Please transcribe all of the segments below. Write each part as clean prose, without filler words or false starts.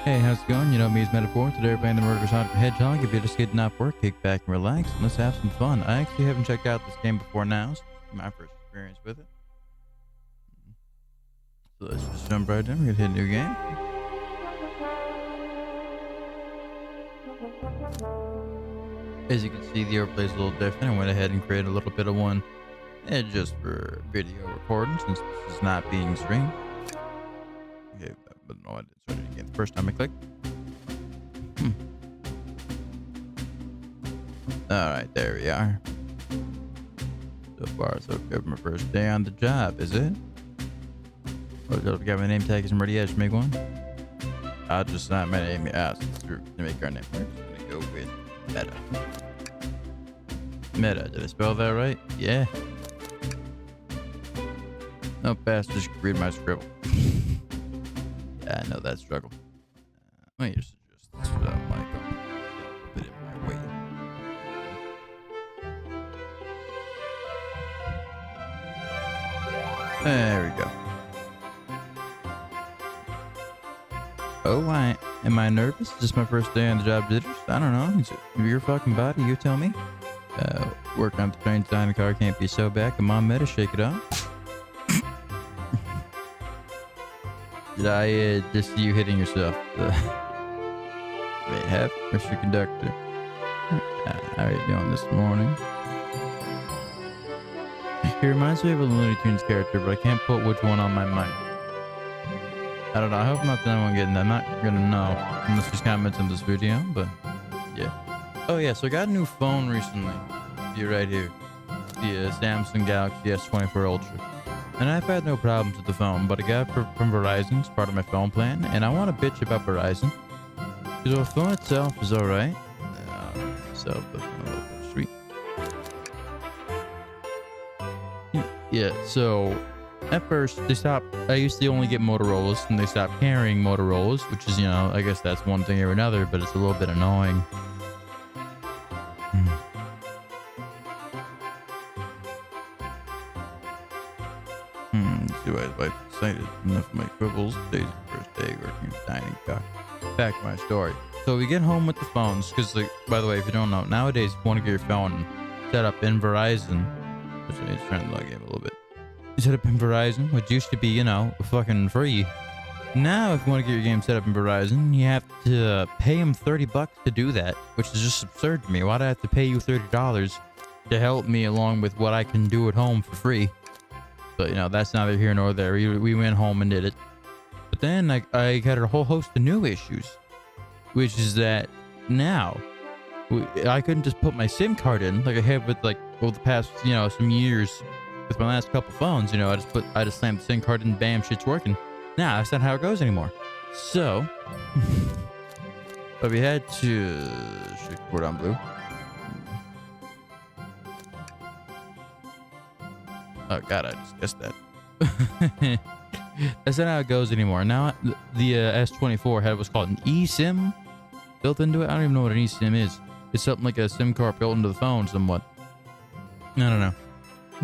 Hey, how's it going? You know me as Metaphor. Today we're playing the Murderous Hedgehog. If you're just getting off work, kick back and relax, and let's have some fun. I actually haven't checked out this game before now, so this is my first experience with it. So let's just jump right in. We're gonna hit a new game. As you can see, the overplay is a little different. I went ahead and created a little bit of one just for video recording, since this is not being streamed. Okay, but no, I did start it again the first time I clicked. Alright, there we are. So far, so good. My first day on the job, is it? Oh, do I got my name tag? Is ready yet? Should make one? I'll just sign my name. Yeah, to make our name. We're just gonna go with Meta. Meta, did I spell that right? Yeah. No bastards can read my scribble. Yeah, I know that struggle. Let me just adjust this without mic on. Put it in my way. There we go. Oh, am I nervous? Is this my first day on the job jitters? I don't know. Is it your fucking body? You tell me. Working on the train, design a car can't be so bad. Come on, Meta, shake it off. Did I just see you hitting yourself? Wait, have Mr. Conductor. How are you doing this morning? He reminds me of a Looney Tunes character, but I can't put which one on my mind. I don't know. I hope I'm not the only one getting that. I'm not gonna know unless there's comments in this video, but yeah. Oh yeah, so I got a new phone recently. See right here. The Samsung Galaxy S24 Ultra. And I've had no problems with the phone, but I got it from Verizon as part of my phone plan, and I want to bitch about Verizon. Because the phone itself is alright. So, looking a little bit sweet. Yeah, so at first they stopped. I used to only get Motorola's, and they stopped carrying Motorola's, which is, you know, I guess that's one thing or another, but it's a little bit annoying. Do I was excited enough of my quibbles? Today's the first day working at the dining car. Back to my story. So we get home with the phones, because, like, by the way, if you don't know, nowadays if you want to get your phone set up in Verizon, which I need to turn the log in a little bit. You set up in Verizon, which used to be, you know, fucking free. Now, if you want to get your game set up in Verizon, you have to pay them $30 to do that, which is just absurd to me. Why do I have to pay you $30 to help me along with what I can do at home for free? But, you know, that's neither here nor there. We went home and did it. But then I got a whole host of new issues, which is that now I couldn't just put my SIM card in like I have with, like, over the past, you know, some years with my last couple phones. You know, I just slammed the SIM card in, bam, shit's working. Nah, that's not how it goes anymore. So, but we had to shake the board on blue. Oh god, I just guessed that. That's not how it goes anymore. Now the S24 had what's called an eSIM built into it. I don't even know what an eSIM is. It's something like a SIM card built into the phone somewhat. I don't know.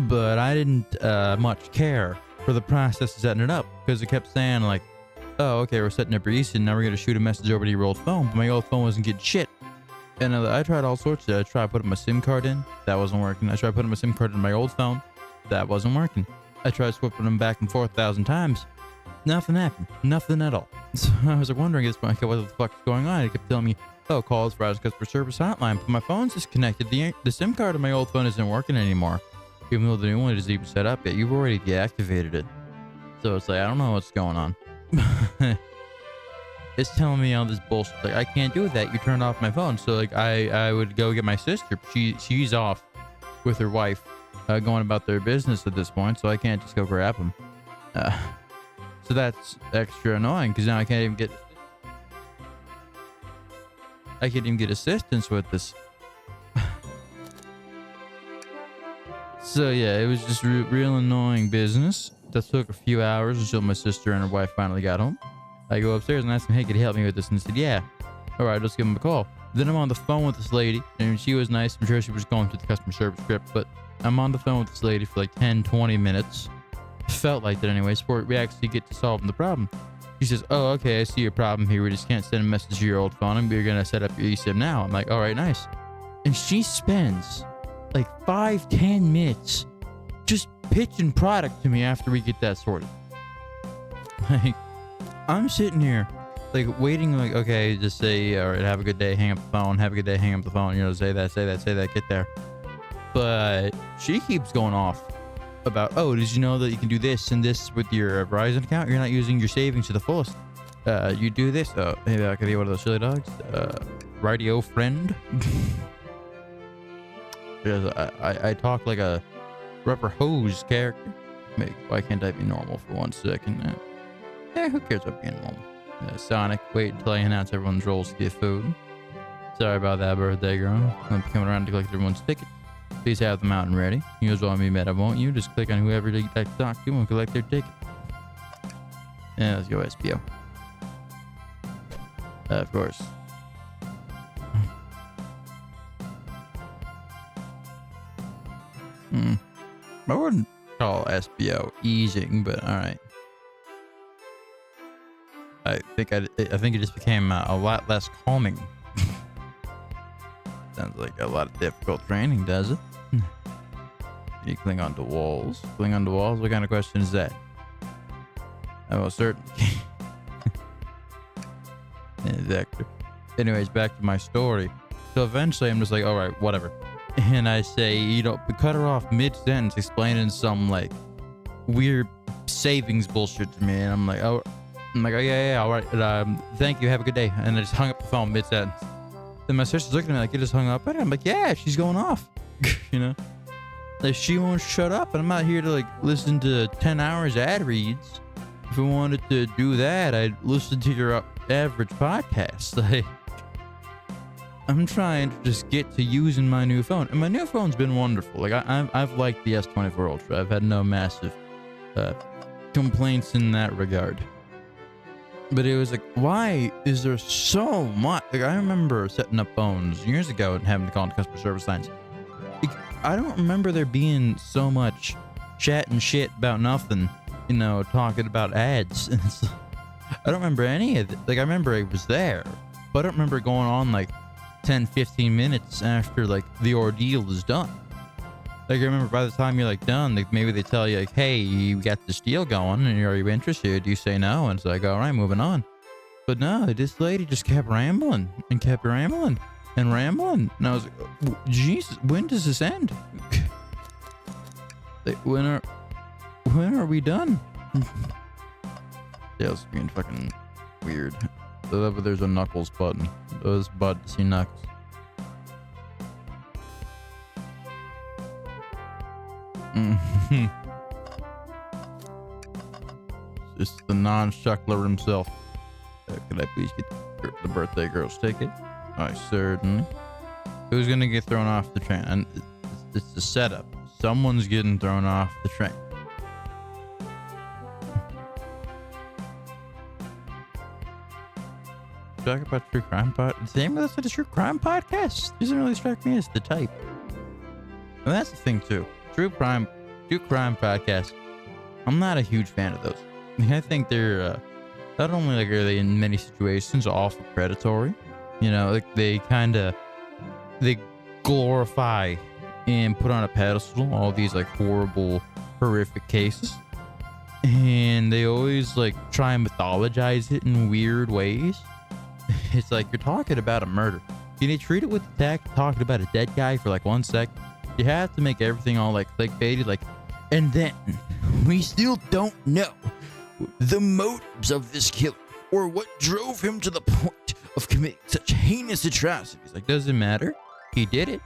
But I didn't much care for the process of setting it up, because it kept saying, like, oh, okay, we're setting up your eSIM, now we're going to shoot a message over to your old phone. But my old phone wasn't getting shit. And I tried all sorts of it. I tried putting my SIM card in. That wasn't working. I tried putting my SIM card in my old phone. That wasn't working. I tried swapping them back and forth 1,000 times. Nothing happened. Nothing at all. So I was like wondering at this point, okay, what the fuck is going on? It kept telling me, oh, call this Verizon customer service hotline. But my phone's disconnected. The SIM card on my old phone isn't working anymore. Even though the new one isn't even set up yet. You've already deactivated it. So it's like, I don't know what's going on. It's telling me all this bullshit. Like, I can't do that. You turned off my phone. So, like, I would go get my sister. She's off with her wife. Going about their business at this point, so I can't just go grab them. So that's extra annoying, because now I can't even get assistance with this. So yeah, it was just real annoying business. That took a few hours until my sister and her wife finally got home. I go upstairs and ask them, hey, could you help me with this? And they said, yeah. All right, let's give them a call. Then I'm on the phone with this lady, and she was nice. I'm sure she was going through the customer service script, but I'm on the phone with this lady for like 10-20 minutes. Felt like that anyways, before we actually get to solving the problem. She says, "Oh, okay, I see your problem here. We just can't send a message to your old phone, and we're gonna set up your eSIM now." I'm like, "All right, nice." And she spends like 5-10 minutes just pitching product to me after we get that sorted. Like, I'm sitting here, like, waiting, like, okay, just say, "All right, have a good day, hang up the phone, have a good day, hang up the phone," you know, say that, get there. But she keeps going off about, "Oh, did you know that you can do this and this with your Verizon account? You're not using your savings to the fullest. You do this. Maybe I could be one of those silly dogs. Radio friend." Because I talk like a rubber hose character. Why can't I be normal for 1 second? Who cares about being normal? Sonic, wait until I announce everyone's roles to get food. Sorry about that, birthday girl. I'll be coming around to collect everyone's ticket. Please have the mountain ready. You guys want me meta, won't you? Just click on whoever you'd like to talk to and collect their ticket. Yeah, let's go SPO. Of course. I wouldn't call SPO easing, but alright. I think it just became a lot less calming. Sounds like a lot of difficult training, does it? You cling onto walls. Cling onto walls? What kind of question is that? Oh, well, certainly. Exactly. Anyways, back to my story. So eventually I'm just like, all right, whatever. And I say, you know, cut her off mid-sentence explaining some, like, weird savings bullshit to me. And I'm like, oh, yeah, all right. Thank you. Have a good day. And I just hung up the phone mid-sentence. Then my sister's looking at me like, you just hung up at her? I'm like, yeah, she's going off. You know? Like, she won't shut up. And I'm not here to, like, listen to 10 hours ad reads. If I wanted to do that, I'd listen to your average podcast. Like, I'm trying to just get to using my new phone. And my new phone's been wonderful. Like, I've liked the S24 Ultra. I've had no massive complaints in that regard. But it was like, why is there so much? Like, I remember setting up phones years ago and having to call into customer service lines. Like, I don't remember there being so much chatting shit about nothing, you know, talking about ads. And I don't remember any of it. Like, I remember it was there, but I don't remember it going on like 10-15 minutes after like the ordeal is done. Like, I remember by the time you're like done, like maybe they tell you like, hey, you got this deal going and are you interested? You say no, and it's like, all right, moving on. But no, this lady just kept rambling and kept rambling and rambling. And I was like, Jesus, when does this end? Like, when are we done? Yeah, it's being fucking weird. I love that there's a Knuckles button. Those bud to see Knuckles. It's the non-shuckler himself. Could I please get the birthday girl's ticket? I certainly. Who's gonna get thrown off the train? And it's the setup. Someone's getting thrown off the train. Talk about true crime podcast. The name of this is a true crime podcast. Doesn't really strike me as the type. And that's the thing too. True crime podcast. I'm not a huge fan of those. I think they're not only like are they in many situations awful predatory, you know, like they glorify and put on a pedestal all these like horrible, horrific cases, and they always like try and mythologize it in weird ways. It's like you're talking about a murder. Can you treat it with the tact talking about a dead guy for like 1 sec? You have to make everything all like clickbaity, like, and then we still don't know the motives of this killer or what drove him to the point of committing such heinous atrocities. Like, doesn't matter. He did it.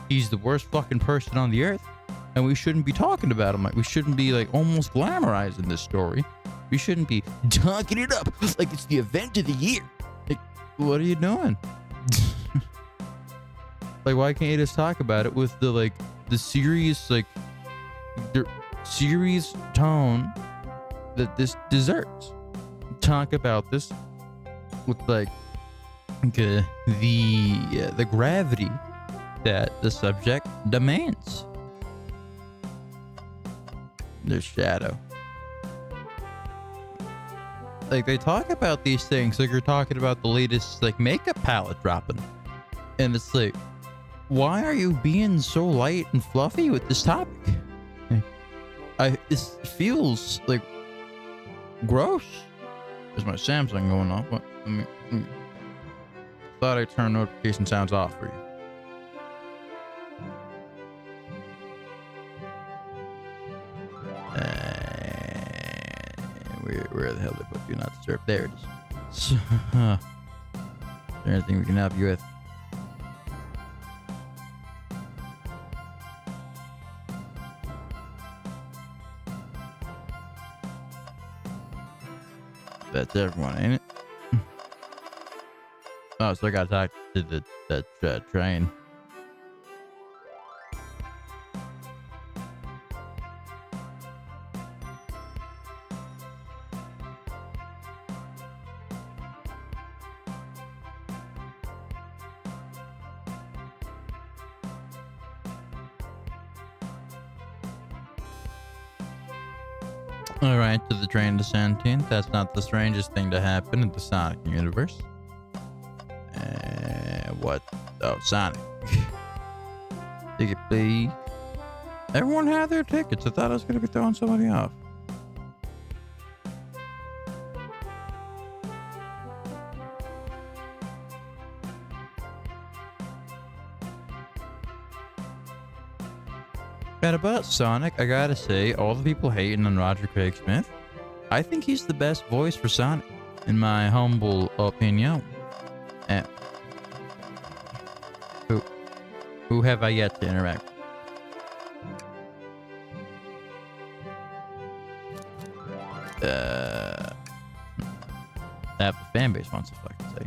He's the worst fucking person on the earth, and we shouldn't be talking about him. Like, we shouldn't be like almost glamorizing this story. We shouldn't be talking it up like it's the event of the year. Like, what are you doing? Like, why can't you just talk about it with the like the serious serious tone that this deserves? Talk about this with like the gravity that the subject demands. There's Shadow. like they talk about these things like you're talking about the latest like makeup palette dropping, and it's like, why are you being so light and fluffy with this topic? It feels like gross. Is my Samsung going off? What? Thought I turned notification sounds off for you. Where the hell did I put do not disturb? There it is. Is there anything we can help you with? That's everyone, ain't it? Oh, so I gotta talk to the train. All right, to the train to sentient. That's not the strangest thing to happen in the Sonic universe. What? Oh, Sonic. Ticket, please. Everyone had their tickets. I thought I was gonna be throwing somebody off. And about Sonic, I gotta say, all the people hating on Roger Craig Smith, I think he's the best voice for Sonic, in my humble opinion. And who have I yet to interact with? Half the fan base wants to fucking say.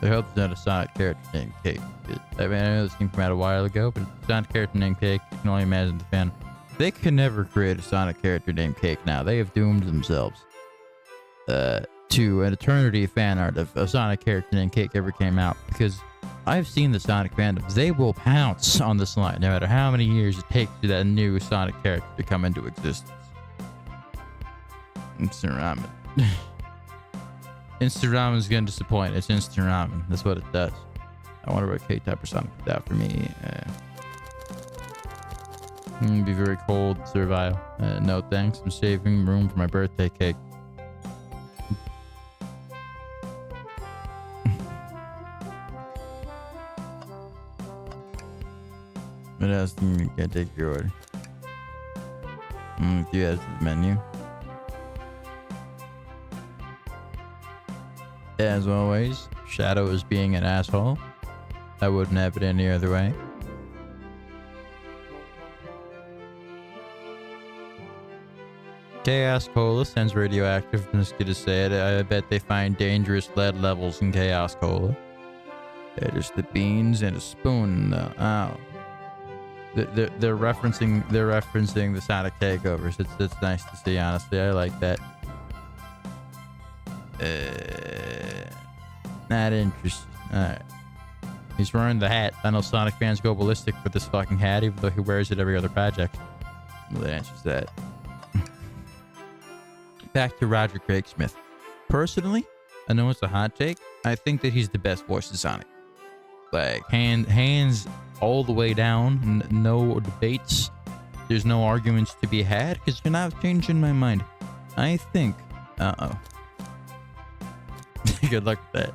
I hope it's not a Sonic character named Cake. I mean, I know this came out a while ago, but it's a Sonic character named Cake. You can only imagine the fan. They can never create a Sonic character named Cake now. They have doomed themselves to an eternity of fan art if a Sonic character named Cake ever came out. Because I've seen the Sonic fandoms. They will pounce on this line no matter how many years it takes for that new Sonic character to come into existence. Instant Ramen. Instant Ramen is going to disappoint. It's Instant Ramen. That's what it does. I wonder what K-type or Sonic put out for me. Be very cold, servile. No thanks. I'm saving room for my birthday cake. What else do you can take your order? Do you add to the menu? As always, Shadow is being an asshole. I wouldn't have it any other way. Chaos Cola sends radioactive. I'm just gonna say it. I bet they find dangerous lead levels in Chaos Cola. Just the beans and a spoon. Oh, they're referencing the Sonic takeovers. It's nice to see. Honestly, I like that. Not interested. Alright. He's wearing the hat. I know Sonic fans go ballistic for this fucking hat, even though he wears it every other project. Well, that answers that. Back to Roger Craig Smith. Personally, I know it's a hot take. I think that he's the best voice of Sonic. Like, hands all the way down. No debates. There's no arguments to be had, because you're not changing my mind. I think... Good luck with that.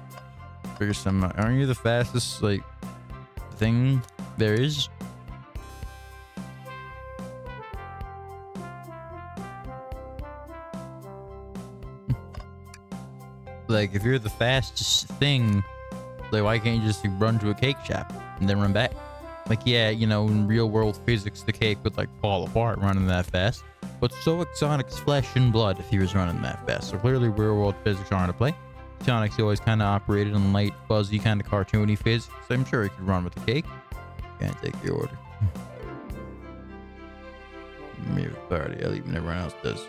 Figure some. Aren't you the fastest like thing there is? Like, if you're the fastest thing, like, why can't you just run to a cake shop and then run back? Like, yeah, you know, in real world physics, the cake would like fall apart running that fast. But so would Sonic's flesh and blood if he was running that fast. So clearly, real world physics aren't at play. Sonic's always kind of operated in light, fuzzy, kind of cartoony physics. So I'm sure he could run with the cake. Can't take your order. Me with party. I'll even everyone else does.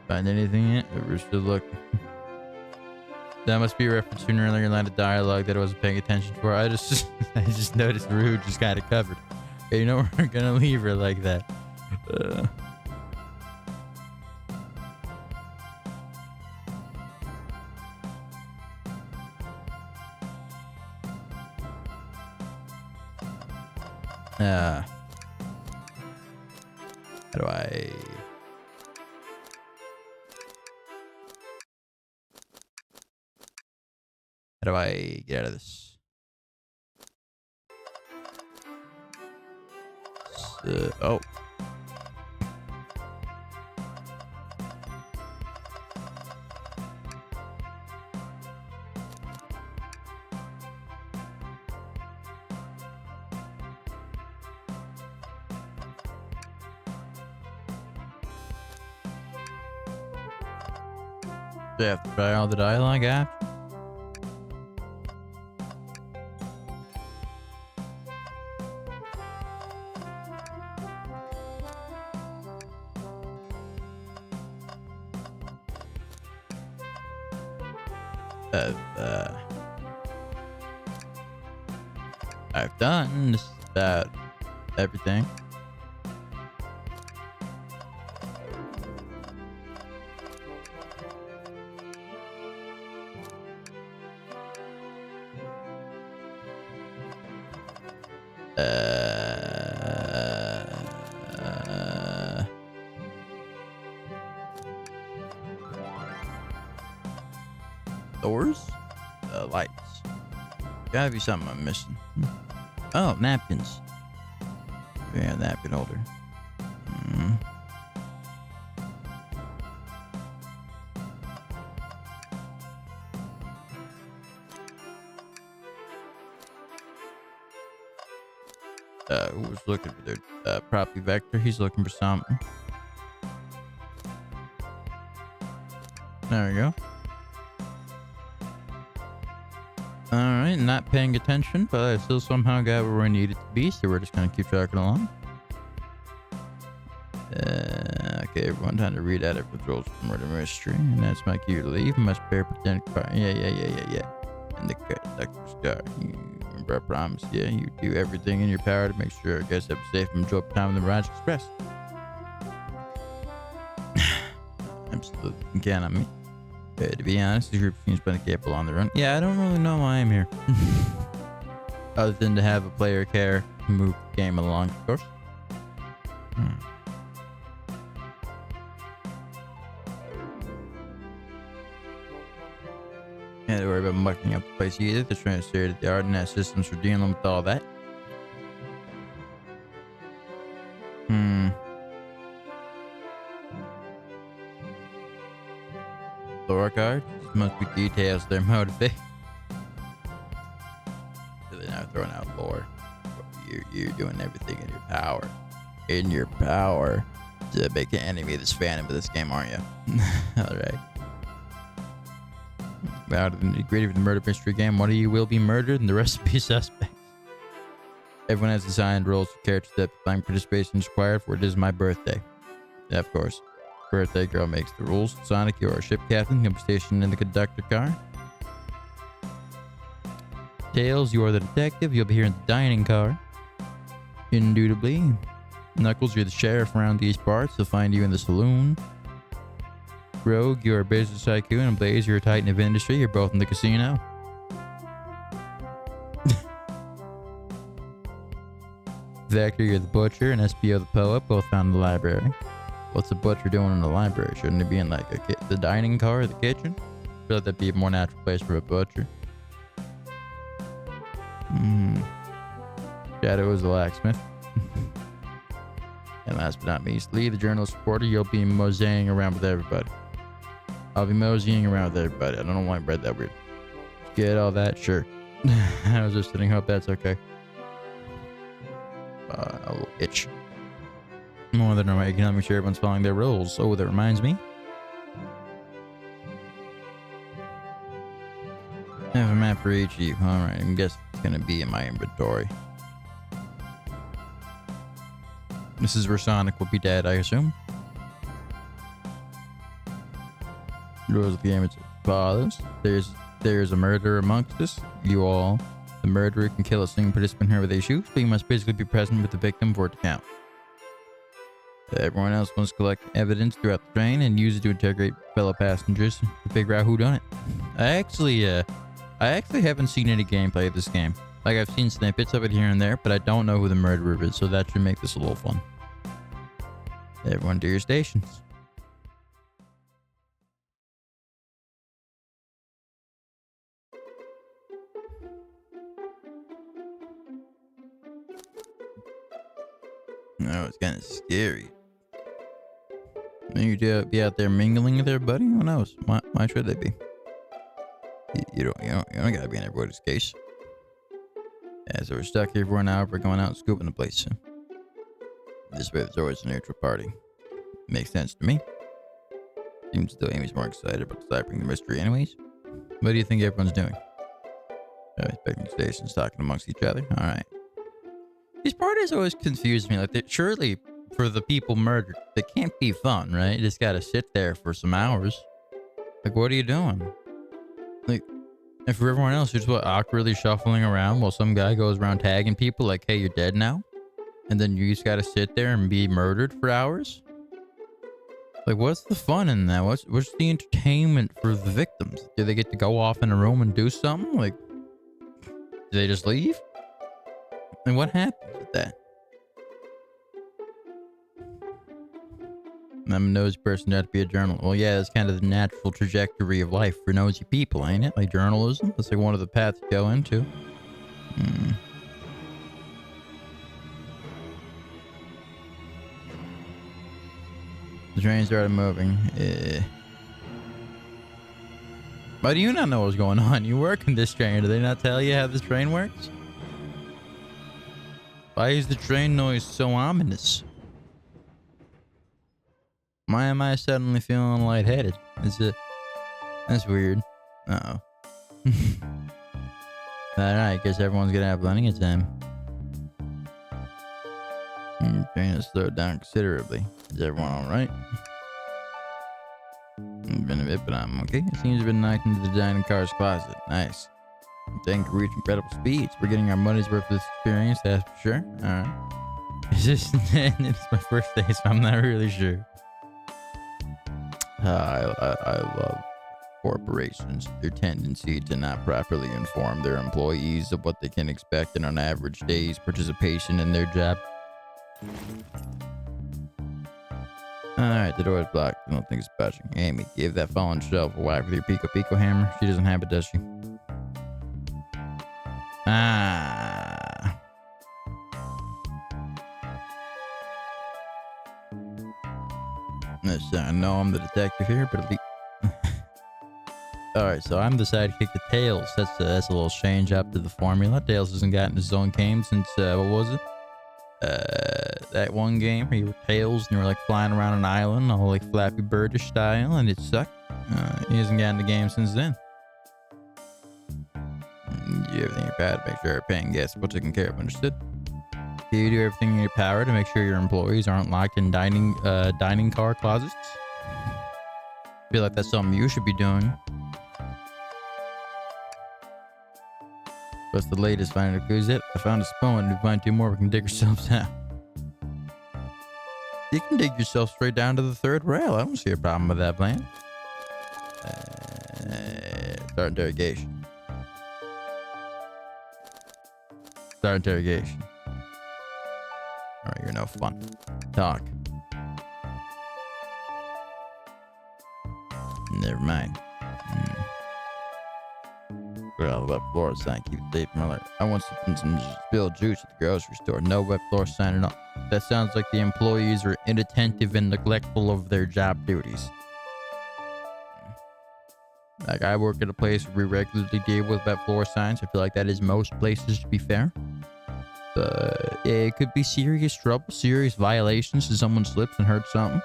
Find anything yet? We're still looking. That must be a reference to an earlier line of dialogue that I wasn't paying attention for. I just I just noticed Rue just got it covered. Okay, you know we're gonna leave her like that. How do I... How do I get out of this? Oh. Do I have to try all the dialogue apps? I've done just about everything. Doors? Lights. Gotta be something I'm missing. Oh, napkins. Yeah, napkin holder. Who was looking for their property vector? He's looking for something. There we go. Alright, not paying attention, but I still somehow got where we needed to be, so we're just gonna keep trucking along. Okay, everyone, time to read out everyone's roles for murder mystery, and that's my cue to leave. Must bear pretend car. Yeah. And the conductor's car. You remember I promise, yeah, you do everything in your power to make sure our guests have a safe and enjoyable time in the Mirage Express. Absolutely, you can count on me. To be honest, the group seems plenty capable on their own. Yeah, I don't really know why I'm here. Other than to have a player care to move the game along, of course. Can't worry about mucking up the place either. They're trying to stare at the Ardennes systems for dealing with all that. Lore card? This must be details they're motivated. So they're now throwing out lore. You're doing everything in your power. In your power to make an enemy of this fandom of this game, aren't you? Alright. Out of the nitty-gritty of the murder mystery game, one of you will be murdered and the rest will be suspects. Everyone has assigned roles for characters that playing participation is required, for it is my birthday. Yeah, of course. Birthday girl makes the rules. Sonic, you're a ship captain. You'll be stationed in the conductor car. Tails, you are the detective. You'll be here in the dining car. Indubitably. Knuckles, you're the sheriff around these parts. They'll find you in the saloon. Rogue, you're a business tycoon. And Blaze, you're a titan of industry. You're both in the casino. Vector, you're the butcher. And SPO, the poet. Both found in the library. What's the butcher doing in the library? Shouldn't it be in like the dining car or the kitchen? I feel like that'd be a more natural place for a butcher. Shadow is the blacksmith. And last but not least, Lee, the journalist reporter. You'll be moseying around with everybody. I'll be moseying around with everybody. I don't know why I read that weird. Get all that? Sure. I was just sitting. Hope that's okay. A little itch. More than right, you can help me sure everyone's following their rules. Oh, that reminds me. I have a map for each of you. Alright, I guess it's gonna be in my inventory. This is where Sonic will be dead, I assume. The rules of the game as follows. There's there's a murderer amongst us, you all, the murderer can kill a single participant here with issues, but you must physically be present with the victim for it to count. Everyone else must collect evidence throughout the train and use it to interrogate fellow passengers to figure out who done it. I actually haven't seen any gameplay of this game. Like, I've seen snippets of it here and there, but I don't know who the murderer is, so that should make this a little fun. Everyone to your stations. No, it's kind of scary. You be out there mingling with everybody? Who knows? Why should they be? You don't gotta be in everybody's case. Yeah, so we're stuck here for an hour. We're going out and scooping the place. This way, there's always a neutral party. Makes sense to me. Seems though Amy's more excited about deciphering the mystery anyways. What do you think everyone's doing? Inspecting stations, talking amongst each other. Alright. These parties always confuse me. Like, surely, for the people murdered, they can't be fun, right? You just gotta sit there for some hours. Like, what are you doing? Like, and for everyone else, you're just awkwardly shuffling around while some guy goes around tagging people like, hey, you're dead now? And then you just gotta sit there and be murdered for hours? Like, what's the fun in that? What's the entertainment for the victims? Do they get to go off in a room and do something? Like, do they just leave? And what happens with that? I'm a nosy person, not to be a journalist. Well, yeah, that's kind of the natural trajectory of life for nosy people, ain't it? Like journalism? That's like one of the paths you go into. The train started moving. Why do you not know what's going on? You work in this train. Do they not tell you how this train works? Why is the train noise so ominous? Why am I suddenly feeling lightheaded? That's weird. Uh-oh. Alright, guess everyone's gonna have plenty of time. Train has slowed down considerably. Is everyone alright? It's been a bit, but I'm okay. It seems to have been knocked into the dining car's closet. Nice. Thank you, reach incredible speeds. We're getting our money's worth of this experience, that's for sure. Alright. It's my first day, so I'm not really sure. I love corporations. Their tendency to not properly inform their employees of what they can expect in an average day's participation in their job. Alright, the door is blocked. I don't think it's budging. Amy, give that fallen shelf a whack with your Pico hammer. She doesn't have it, does she? Ah. I know I'm the detective here, but at least... Alright, so I'm the sidekick to Tails. That's a little change up to the formula. Tails hasn't gotten his own game since, what was it? That one game where you were Tails and you were like flying around an island, all like Flappy Birdish style, and it sucked. He hasn't gotten the game since then. You do everything in your power to make sure our paying guests are taken care of, understood? You do everything in your power to make sure your employees aren't locked in dining car closets. I feel like that's something you should be doing. What's the latest? Finding a clue yet? I found a spoon. If we find two more, we can dig ourselves out. You can dig yourself straight down to the third rail. I don't see a problem with that plan. Start interrogation. Start interrogation. Alright, you're no fun. Talk. Never mind. Put on the wet floor sign. Keep it safe from alert. I want some spilled juice at the grocery store. No wet floor sign at all. That sounds like the employees are inattentive and neglectful of their job duties. Like, I work at a place where we regularly deal with wet floor signs. I feel like that is most places, to be fair. But it could be serious trouble, serious violations if someone slips and hurts something.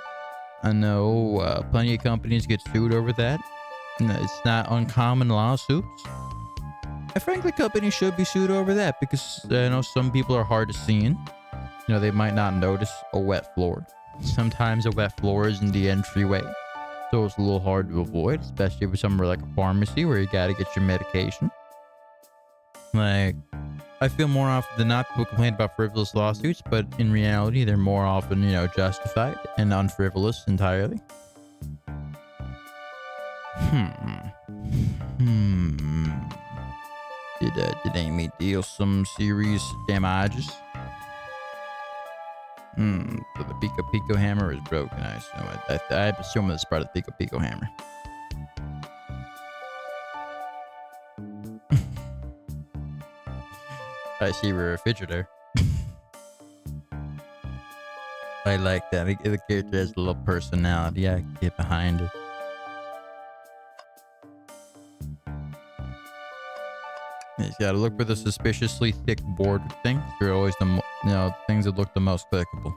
I know plenty of companies get sued over that. It's not uncommon lawsuits. And frankly, companies should be sued over that because I know some people are hard to see in. You know, they might not notice a wet floor. Sometimes a wet floor is in the entryway. So it's a little hard to avoid, especially with somewhere like a pharmacy where you got to get your medication. Like, I feel more often than not people complain about frivolous lawsuits, but in reality, they're more often, justified and unfrivolous entirely. Did Amy deal some serious damages? So the Pico Pico hammer is broken, I assume. I assume it's part of the Pico Pico hammer. I see we're a fidgeter. I like that. The character has a little personality. I can get behind it. You just gotta look for the suspiciously thick border things. They're always the things that look the most clickable.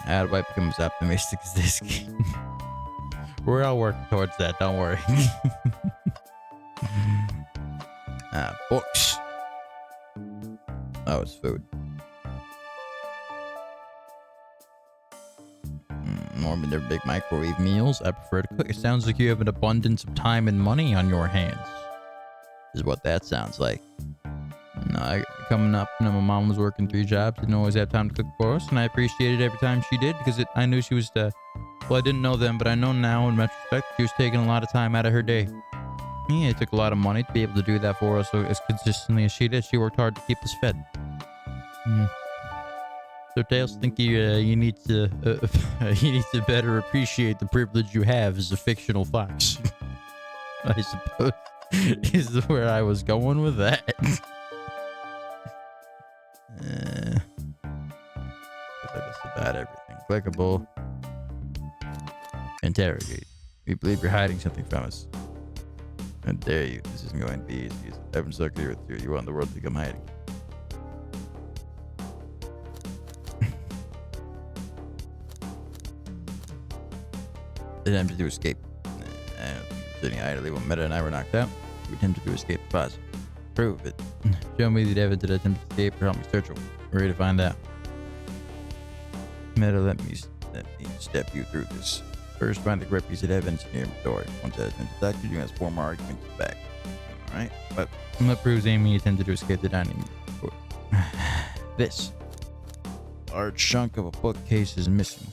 How do I become as optimistic as this game? We're all working towards that. Don't worry. Books. Oh, it's food. Normally they're big microwave meals. I prefer to cook. It sounds like you have an abundance of time and money on your hands. Is what that sounds like. Coming up, my mom was working 3 jobs, didn't always have time to cook for us, and I appreciated every time she did because I knew she was well, I didn't know then, but I know now in retrospect she was taking a lot of time out of her day. Yeah, it took a lot of money to be able to do that for us, so as consistently as she did. She worked hard to keep us fed. So Tails, think you need to better appreciate the privilege you have as a fictional fox. I suppose is where I was going with that. That's about everything. Clickable. Interrogate. We believe you're hiding something from us. How dare you? This isn't going to be easy. Heaven so clear with you. You want the world to become hiding. Attempted to escape. Sitting idly when Meta and I were knocked out. We attempted to escape the plaza. Prove it. Show me the evidence that I attempted to escape or help me search it. We're ready to find out. Meta, let me step you through this. First, find the correct piece of evidence in your inventory. Once that has been detected, you must form arguments back. Alright, but that proves Amy attempted to escape the dining room. This large chunk of a bookcase is missing.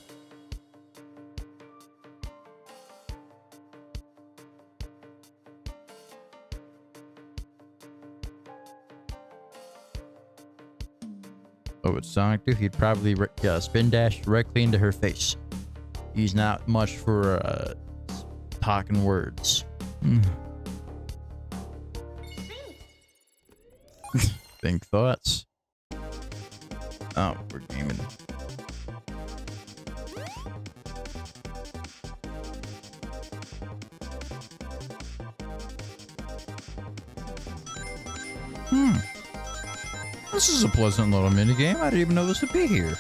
Oh, it's Sonic Tooth. He'd probably spin dash directly into her face. He's not much for talking words. Think thoughts. Oh, we're gaming. This is a pleasant little minigame. I didn't even know this would be here.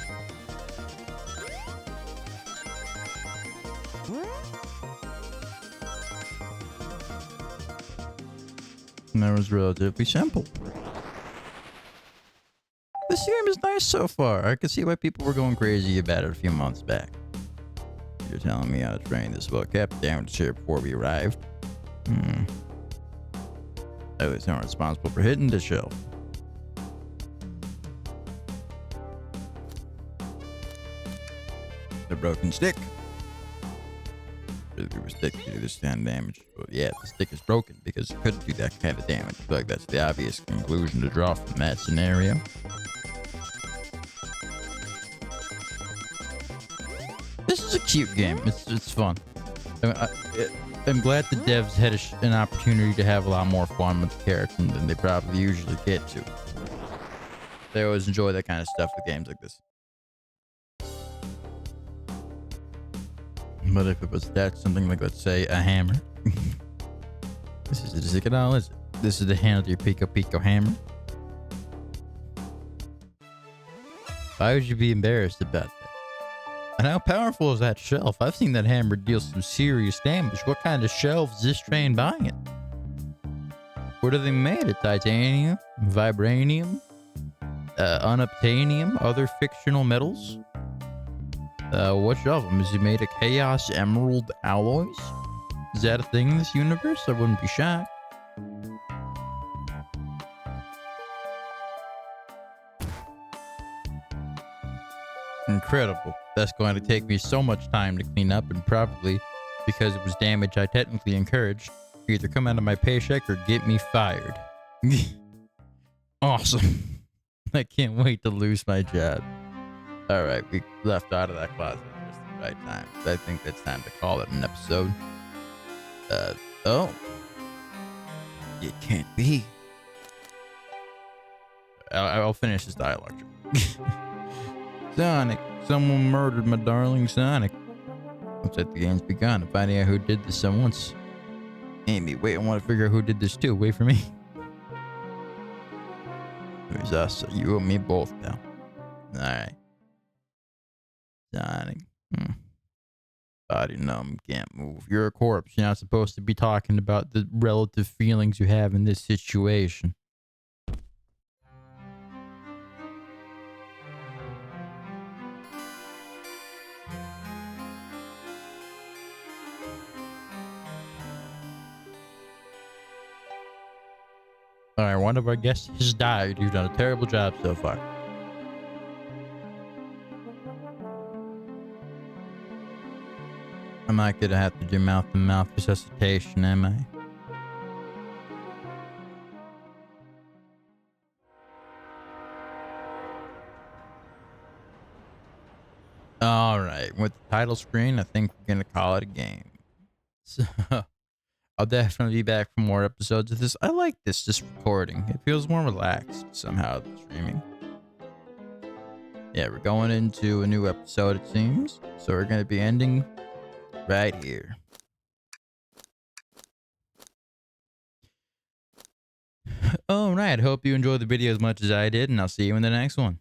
And that was relatively simple. This game is nice so far. I could see why people were going crazy about it a few months back. You're telling me how to train this well kept damage here before we arrived. At least I'm responsible for hitting the shelf. The broken stick. Really a stick to do this kind of damage. Well, yeah, the stick is broken because it couldn't do that kind of damage. I feel like that's the obvious conclusion to draw from that scenario. This is a cute game. It's fun. I'm glad the devs had an opportunity to have a lot more fun with the characters than they probably usually get to. They always enjoy that kind of stuff with games like this. But if it was something like, let's say, a hammer. This is a Zikadal, is it? This is the handle to your Pico Pico hammer. Why would you be embarrassed about that? And how powerful is that shelf? I've seen that hammer deal some serious damage. What kind of shelf is this train buying it? What are they made of? Titanium? Vibranium? Unobtainium? Other fictional metals? Which of them? Is he made of chaos emerald alloys? Is that a thing in this universe? I wouldn't be shocked. Incredible. That's going to take me so much time to clean up, and probably because it was damage I technically encouraged, either come out of my paycheck or get me fired. Awesome. I can't wait to lose my job. All right, we left out of that closet at just the right time. I think it's time to call it an episode. Oh. It can't be. I'll finish this dialogue. Sonic, someone murdered my darling Sonic. Looks like the game's begun. Finding out who did this at once. Amy, wait, I want to figure out who did this too. Wait for me. It was us, you and me both now. Alright. Sonic. Body numb, can't move. You're a corpse. You're not supposed to be talking about the relative feelings you have in this situation. Alright, one of our guests has died. You've done a terrible job so far. I'm not gonna have to do mouth-to-mouth resuscitation, am I? Alright, with the title screen, I think we're gonna call it a game. So, I'll definitely be back for more episodes of this. I like this, just recording. It feels more relaxed somehow than streaming. Yeah, we're going into a new episode, it seems. So we're gonna be ending right here. Alright, hope you enjoyed the video as much as I did, and I'll see you in the next one.